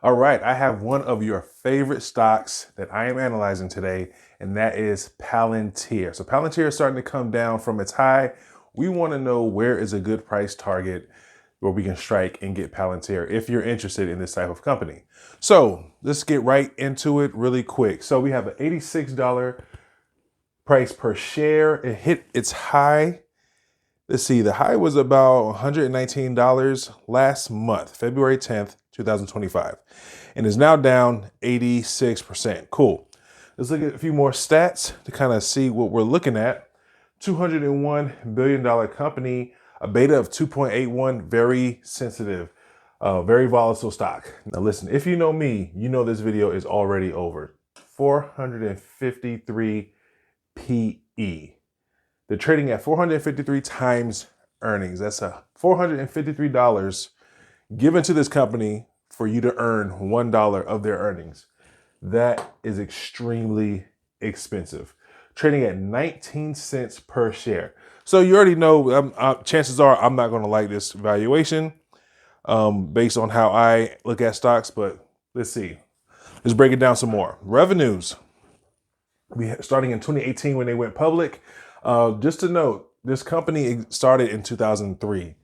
All right, I have one of your favorite stocks that I am analyzing today, and that is Palantir. So Palantir is starting to come down from its high. We want to know where is a good price target where we can strike and get Palantir if you're interested in this type of company. So let's get right into it really quick. So we have an $86 price per share. It hit its high. Let's see, the high was about $119 last month, February 10th, 2025, and is now down 86%. Cool. Let's look at a few more stats to kind of see what we're looking at. $201 billion company, a beta of 2.81, very sensitive, very volatile stock. Now listen, if you know me, you know this video is already over. 453 PE. They're trading at 453 times earnings. That's a $453 given to this company for you to earn $1 of their earnings. That is extremely expensive. Trading at 19 cents per share. So you already know, chances are I'm not going to like this valuation based on how I look at stocks, but let's see. Let's break it down some more. Revenues. Starting in 2018 when they went public. Just to note, this company started in 2003.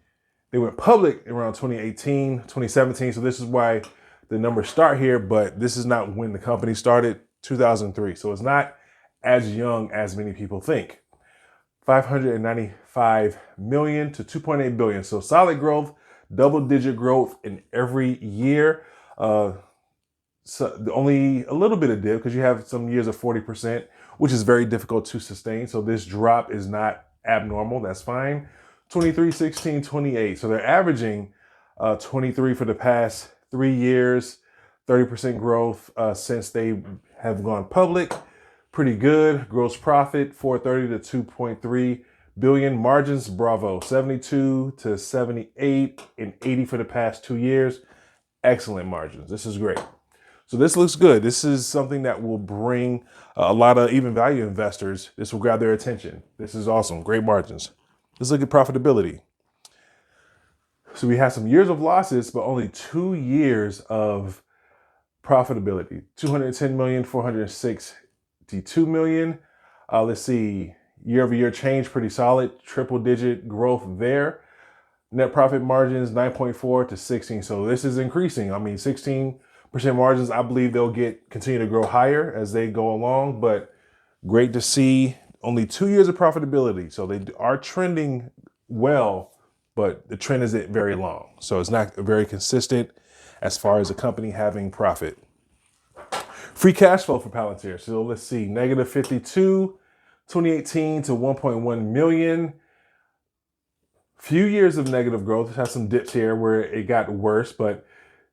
They went public around 2018, 2017. So this is why the numbers start here, but this is not when the company started, 2003. So it's not as young as many people think. 595 million to 2.8 billion. So solid growth, double-digit growth in every year. So only a little bit of dip because you have some years of 40%, which is very difficult to sustain. So this drop is not abnormal. That's fine. 23, 16, 28. So they're averaging 23 for the past 3 years, 30% growth since they have gone public. Pretty good. Gross profit, 430 to 2.3 billion. Margins, bravo, 72 to 78 and 80 for the past 2 years. Excellent margins. This is great. So this looks good. This is something that will bring a lot of even value investors. This will grab their attention. This is awesome. Great margins. Let's look at profitability. So we have some years of losses, but only 2 years of profitability. 210 million, 462 million. Let's see, year over year change, pretty solid. Triple digit growth there. Net profit margins, 9.4 to 16. So this is increasing. I mean, 16% margins, I believe they'll continue to grow higher as they go along, but great to see. Only 2 years of profitability. So they are trending well, but the trend isn't very long. So it's not very consistent as far as a company having profit. Free cash flow for Palantir. So let's see, negative 52, 2018 to 1.1 million. Few years of negative growth. It has some dips here where it got worse, but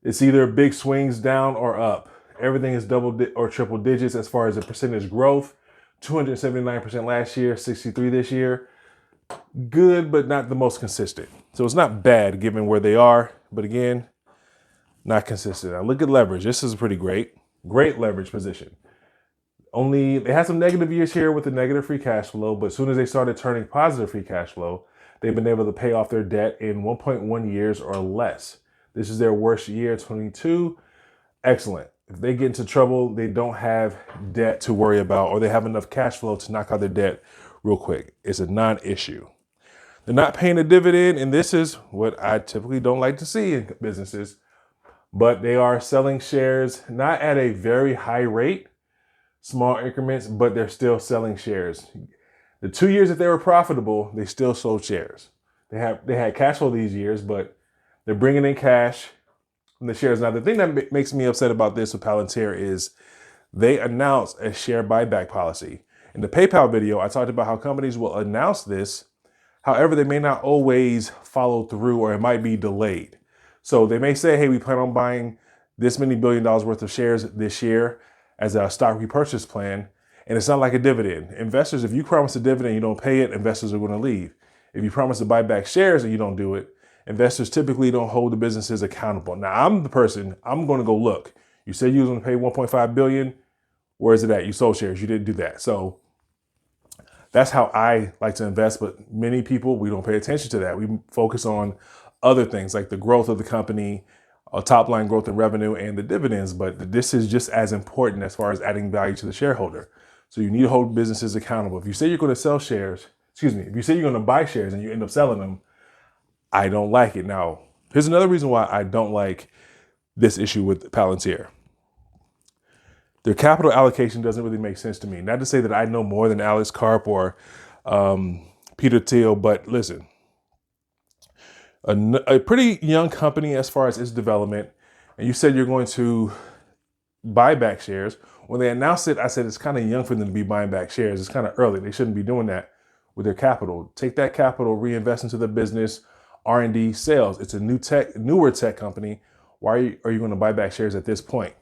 it's either big swings down or up. Everything is double or triple digits as far as the percentage growth. 279% last year, 63 this year. Good, but not the most consistent. So it's not bad given where they are, but again, not consistent. Now look at leverage. This is pretty great leverage position. They had some negative years here with the negative free cash flow, but as soon as they started turning positive free cash flow, they've been able to pay off their debt in 1.1 years or less. This is their worst year, 22. Excellent. If they get into trouble, they don't have debt to worry about, or they have enough cash flow to knock out their debt real quick. It's a non-issue. They're not paying a dividend, and this is what I typically don't like to see in businesses, but they are selling shares, not at a very high rate, small increments, but they're still selling shares. The 2 years that they were profitable, they still sold shares. They had cash flow these years, but they're bringing in cash from the shares. Now, the thing that makes me upset about this with Palantir is they announced a share buyback policy. In the PayPal video, I talked about how companies will announce this. However, they may not always follow through, or it might be delayed. So they may say, hey, we plan on buying this many $1 billion worth of shares this year as a stock repurchase plan. And it's not like a dividend. Investors, if you promise a dividend, you don't pay it, investors are going to leave. If you promise to buy back shares and you don't do it, investors typically don't hold the businesses accountable. Now, I'm the person, I'm going to go look. You said you was going to pay 1.5 billion. Where is it at? You sold shares. You didn't do that. So that's how I like to invest. But many people, we don't pay attention to that. We focus on other things like the growth of the company, top line growth in revenue and the dividends, but this is just as important as far as adding value to the shareholder. So you need to hold businesses accountable. If you say you're going to sell shares, if you say you're going to buy shares and you end up selling them, I don't like it. Now, here's another reason why I don't like this issue with Palantir. Their capital allocation doesn't really make sense to me. Not to say that I know more than Alex Karp or Peter Thiel, but listen, a pretty young company as far as its development, and you said you're going to buy back shares. When they announced it, I said it's kind of young for them to be buying back shares. It's kind of early. They shouldn't be doing that with their capital. Take that capital, reinvest into the business, R&D, sales. It's a newer tech company. Why are you going to buy back shares at this point?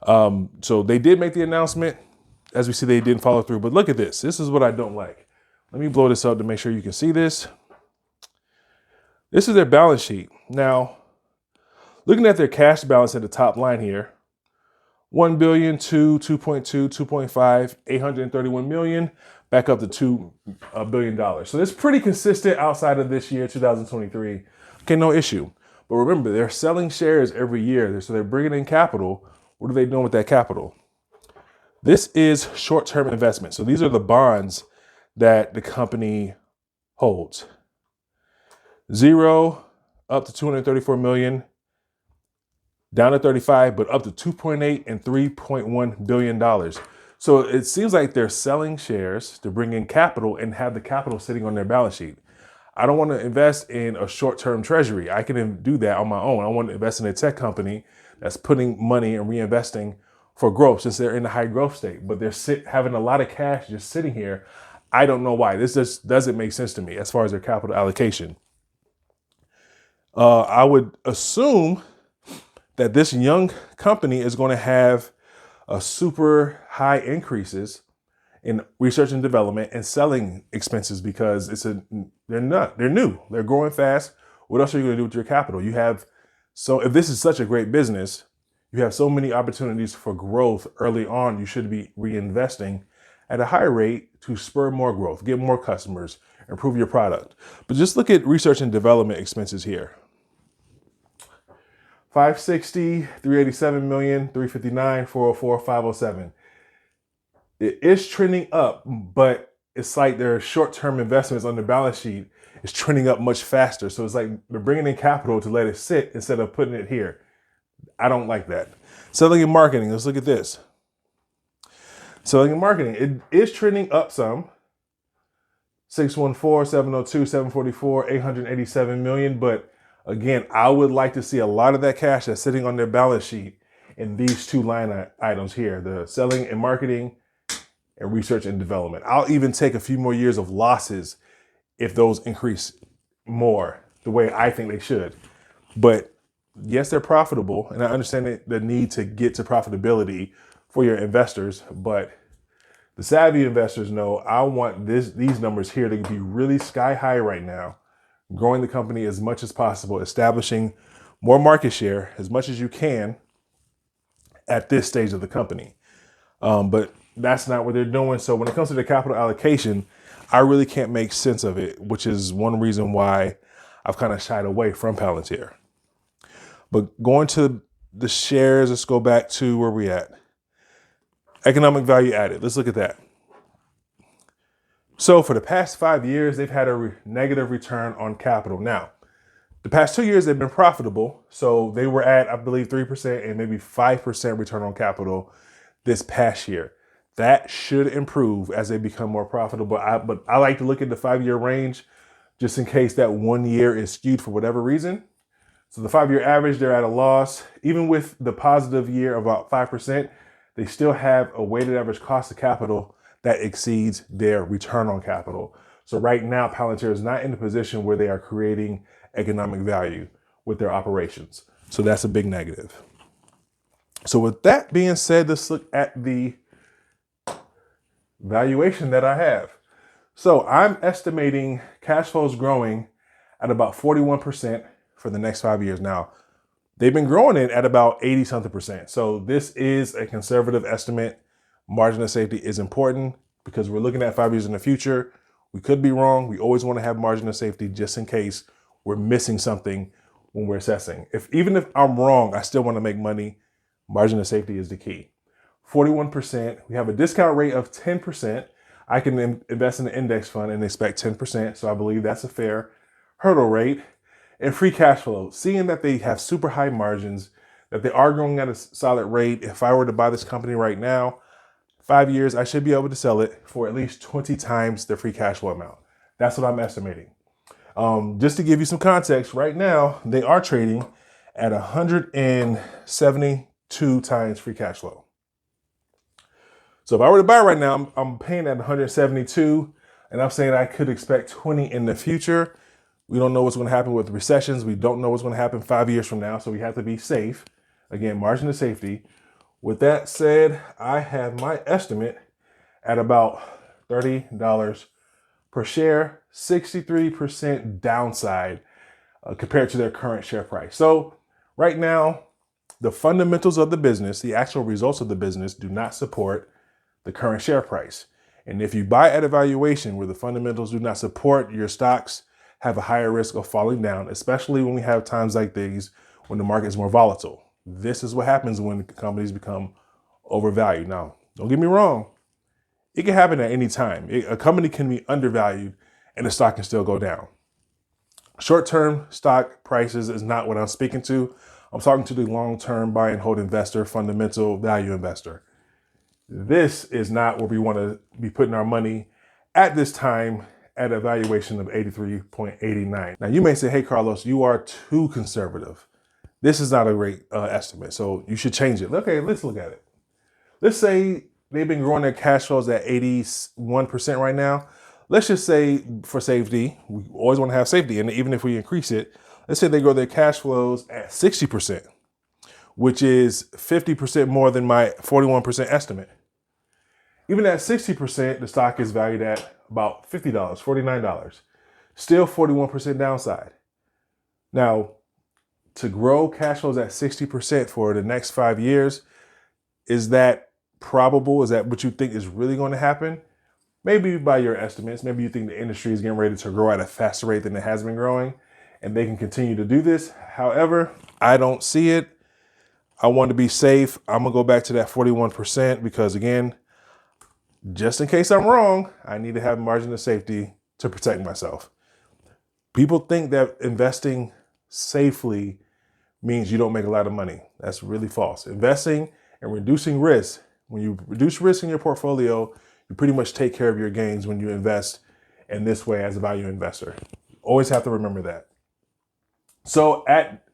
So they did make the announcement. As we see, they didn't follow through. But look at this. This is what I don't like. Let me blow this up to make sure you can see this. This is their balance sheet. Now, looking at their cash balance at the top line here, 1 billion, 2.2, 2.5, 831 million, back up to $2 billion. So it's pretty consistent outside of this year, 2023. Okay, no issue. But remember, they're selling shares every year. So they're bringing in capital. What are they doing with that capital? This is short-term investment. So these are the bonds that the company holds. 0 up to 234 million, down to 35, but up to 2.8 and $3.1 billion. So it seems like they're selling shares to bring in capital and have the capital sitting on their balance sheet. I don't want to invest in a short-term treasury. I can do that on my own. I want to invest in a tech company that's putting money and reinvesting for growth since they're in the high growth state, but they're having a lot of cash just sitting here. I don't know why. This just doesn't make sense to me as far as their capital allocation. I would assume that this young company is going to have a super high increases in research and development and selling expenses because they're new, they're growing fast. What else are you going to do with your capital? If this is such a great business, you have so many opportunities for growth early on. You should be reinvesting at a higher rate to spur more growth, get more customers, improve your product. But just look at research and development expenses here. 560, 387 million, 359, 404, 507. It is trending up, but it's like their short-term investments on the balance sheet is trending up much faster. So it's like they're bringing in capital to let it sit instead of putting it here. I don't like that. Selling and marketing. Let's look at this. Selling and marketing. It is trending up some. 614, 702, 744, 887 million. But again, I would like to see a lot of that cash that's sitting on their balance sheet in these two line items here, the selling and marketing and research and development. I'll even take a few more years of losses if those increase more the way I think they should. But yes, they're profitable, and I understand the need to get to profitability for your investors, but the savvy investors know I want these numbers here to be really sky high right now, growing the company as much as possible, establishing more market share as much as you can at this stage of the company. But that's not what they're doing. So when it comes to the capital allocation, I really can't make sense of it, which is one reason why I've kind of shied away from Palantir. But going to the shares, let's go back to where we at. Economic value added. Let's look at that. So for the past 5 years, they've had a negative return on capital. Now, the past 2 years, they've been profitable. So they were at, I believe, 3% and maybe 5% return on capital this past year. That should improve as they become more profitable. But I like to look at the 5-year range just in case that 1 year is skewed for whatever reason. So the 5-year average, they're at a loss. Even with the positive year of about 5%, they still have a weighted average cost of capital that exceeds their return on capital. So right now, Palantir is not in a position where they are creating economic value with their operations. So that's a big negative. So with that being said, let's look at the valuation that I have. So I'm estimating cash flows growing at about 41% for the next 5 years. Now, they've been growing it at about 80 something percent. So this is a conservative estimate. Margin of safety is important because we're looking at 5 years in the future. We could be wrong. We always want to have margin of safety just in case we're missing something when we're assessing. Even if I'm wrong, I still want to make money. Margin of safety is the key. 41%. We have a discount rate of 10%. I can invest in an index fund and expect 10%. So I believe that's a fair hurdle rate. And free cash flow, seeing that they have super high margins, that they are growing at a solid rate. If I were to buy this company right now, 5 years, I should be able to sell it for at least 20 times the free cash flow amount. That's what I'm estimating. Just to give you some context, right now, they are trading at 172 times free cash flow. So if I were to buy right now, I'm paying at 172, and I'm saying I could expect 20 in the future. We don't know what's going to happen with recessions. We don't know what's going to happen 5 years from now, so we have to be safe. Again, margin of safety. With that said, I have my estimate at about $30 per share, 63% downside compared to their current share price. So right now, the fundamentals of the business, the actual results of the business do not support the current share price. And if you buy at a valuation where the fundamentals do not support, your stocks have a higher risk of falling down, especially when we have times like these when the market is more volatile. This is what happens when companies become overvalued. Now, don't get me wrong. It can happen at any time. A company can be undervalued and the stock can still go down. Short-term stock prices is not what I'm speaking to. I'm talking to the long-term buy and hold investor, fundamental value investor. This is not where we want to be putting our money at this time at a valuation of 83.89. Now, you may say, hey, Carlos, you are too conservative. This is not a great estimate, so you should change it. Okay, let's look at it. Let's say they've been growing their cash flows at 81% right now. Let's just say for safety, we always want to have safety. And even if we increase it, let's say they grow their cash flows at 60%, which is 50% more than my 41% estimate. Even at 60%, the stock is valued at about $50, $49. Still 41% downside. Now, to grow cash flows at 60% for the next 5 years, is that probable? Is that what you think is really going to happen? Maybe by your estimates, maybe you think the industry is getting ready to grow at a faster rate than it has been growing, and they can continue to do this. However, I don't see it. I want to be safe. I'm going to go back to that 41% because, again, just in case I'm wrong, I need to have margin of safety to protect myself. People think that investing safely means you don't make a lot of money. That's really false. Investing and reducing risk, when you reduce risk in your portfolio, you pretty much take care of your gains when you invest in this way as a value investor. Always have to remember that. So at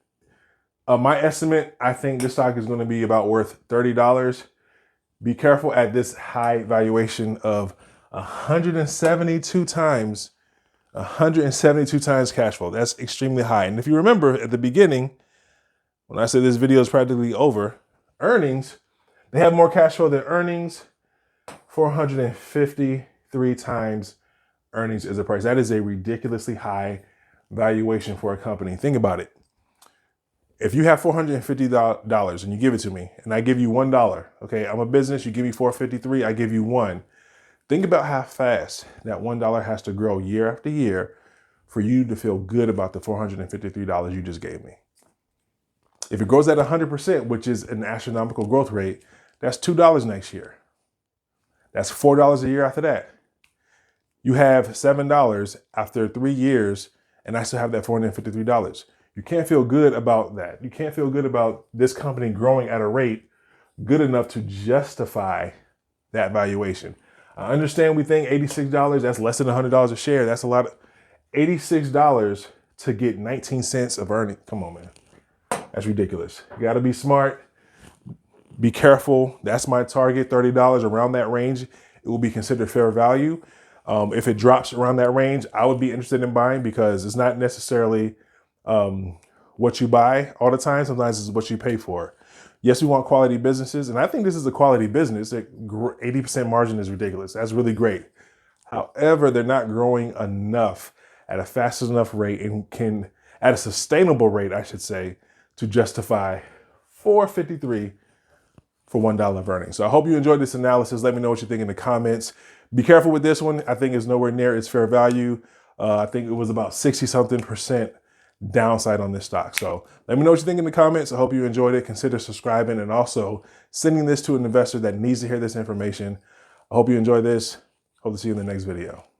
my estimate, I think this stock is going to be about worth $30. Be careful at this high valuation of 172 times cash flow. That's extremely high. And if you remember at the beginning, when I said this video is practically over, earnings, they have more cash flow than earnings. 453 times earnings is a price. That is a ridiculously high valuation for a company. Think about it. If you have $450 and you give it to me and I give you $1, okay, I'm a business, you give me $453, I give you $1. Think about how fast that $1 has to grow year after year for you to feel good about the $453 you just gave me. If it grows at 100%, which is an astronomical growth rate, that's $2 next year. That's $4 a year after that. You have $7 after 3 years, and I still have that $453. You can't feel good about that. You can't feel good about this company growing at a rate good enough to justify that valuation. I understand we think $86, that's less than $100 a share. That's a lot of $86 to get 19 cents of earnings. Come on, man. That's ridiculous. You got to be smart. Be careful. That's my target, $30, around that range. It will be considered fair value. If it drops around that range, I would be interested in buying because it's not necessarily what you buy all the time. Sometimes it's what you pay for. Yes, we want quality businesses. And I think this is a quality business. 80% margin is ridiculous. That's really great. However, they're not growing enough at a fast enough rate and can, at a sustainable rate, I should say, to justify $453 for $1 of earnings. So I hope you enjoyed this analysis. Let me know what you think in the comments. Be careful with this one. I think it's nowhere near its fair value. I think it was about 60-something% downside on this stock. So let me know what you think in the comments. I hope you enjoyed it. Consider subscribing and also sending this to an investor that needs to hear this information. I hope you enjoy this. Hope to see you in the next video.